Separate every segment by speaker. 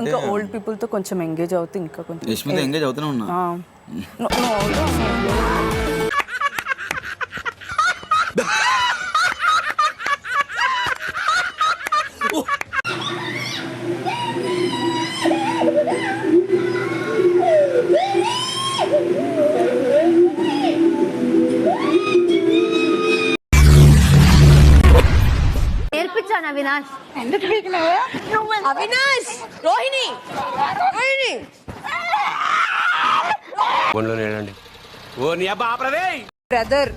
Speaker 1: ఇంకా old people తో కొంచెం ఎంగేజ్ అవుతే ఇంకా కొంచెం
Speaker 2: యష్మితో ఎంగేజ్ అవుతూనే ఉన్నా.
Speaker 3: నేర్పించాను అవినాష్.
Speaker 4: ఎందుకు
Speaker 3: అవినాష్ రోహిణి రోహిణి
Speaker 5: బ్రదర్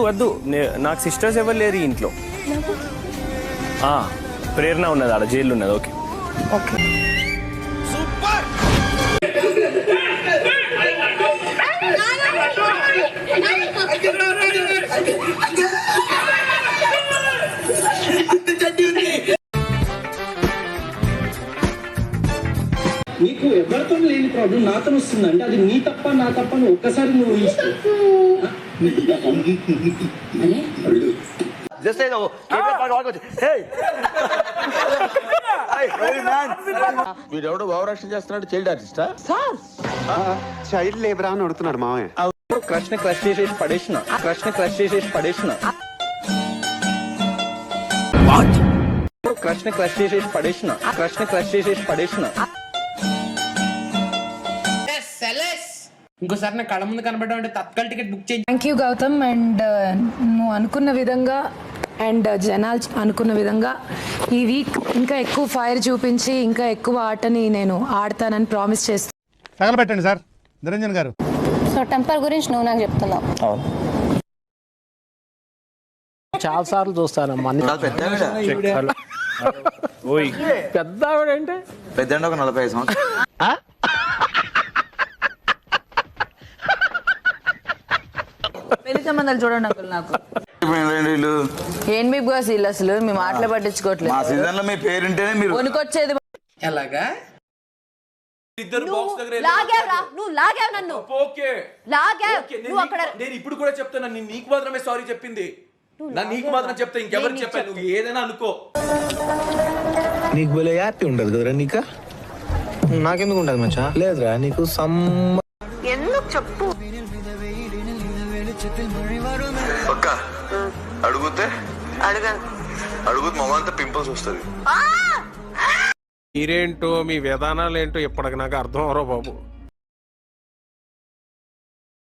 Speaker 5: వద్దు నాకు సిస్టర్స్ ఎవరు లేరు ఈ ఇంట్లో. ప్రేరణ ఉన్నది ఆడ జైలు ఉన్నది. ఓకే
Speaker 3: ఓకే
Speaker 6: నీకు ఎవరితో లేని ప్రాబ్లం నాతో వస్తుంది అంటే అది నీ తప్ప నా తప్ప అని ఒక్కసారి నువ్వు
Speaker 2: వీడెవడో భావరక్షణ చేస్తున్నాడు. చైల్డ్ ఆర్టిస్టా?
Speaker 7: చైల్డ్ లేబరా అని అడుగుతున్నాడు మామయ్య.
Speaker 5: క్రష్ ని క్రష్ చేసేసి పడేసిన
Speaker 6: ఇంకోసారి నా కళ్ళ ముందు కనబడడం అంటే తత్కాల్ టికెట్ బుక్ చేయి.
Speaker 4: Thank you Gautam. అండ్ నువ్వు అనుకున్న విధంగా అండ్ జనాలు అనుకున్న విధంగా ఈ వీక్ ఇంకా ఎక్కువ ఫైర్ చూపించి ఇంకా ఎక్కువ ఆటని నేను ఆడతానని ప్రామిస్ చేస్తాను.
Speaker 8: తగలబెట్టండి సార్ నిరంజన్ గారు.
Speaker 3: సో టెంపర్ గురించి నువ్వు నాకు చెప్తున్నావు.
Speaker 9: చాలా సార్లు చూస్తానమ్మా. పెద్ద ఆవిడ అంటే
Speaker 2: పెద్ద ఒక 45 సంవత్సరాలు.
Speaker 1: పెళ్లి సంబంధాలు చూడండి అంకుల్. నాకు ఏం బిగ్ బాస్ వీళ్ళు అసలు మీ మాటలు పట్టించుకోవట్లేదు.
Speaker 2: మా సీజన్ లో మీ పేరుంటేనే మీరు
Speaker 1: కొనుకొచ్చేది.
Speaker 6: ఎలాగా
Speaker 3: నువ్వు లాగావు నన్ను. నువ్వు అక్కడ
Speaker 10: నేను ఇప్పుడు కూడా చెప్తాను. నీకు మాత్రమే సారీ చెప్పింది. నీకు మాత్రం చెప్తా, ఇంకెవరికి చెప్పాను. నువ్వు ఏదైనా అనుకో.
Speaker 9: నీకు భలే హ్యాపీ ఉండదు కదరా? నీకా నాకెందుకు ఉండదు మచ్చా? లేదురా నీకు
Speaker 3: ఎందుకు చెప్పు.
Speaker 2: అడుగుతే మొహంతా పింపుల్స్ వస్తుంది.
Speaker 9: మీరేంటో మీ విధానాలు ఏంటో ఇప్పటికి నాకు అర్థం అవరో బాబు.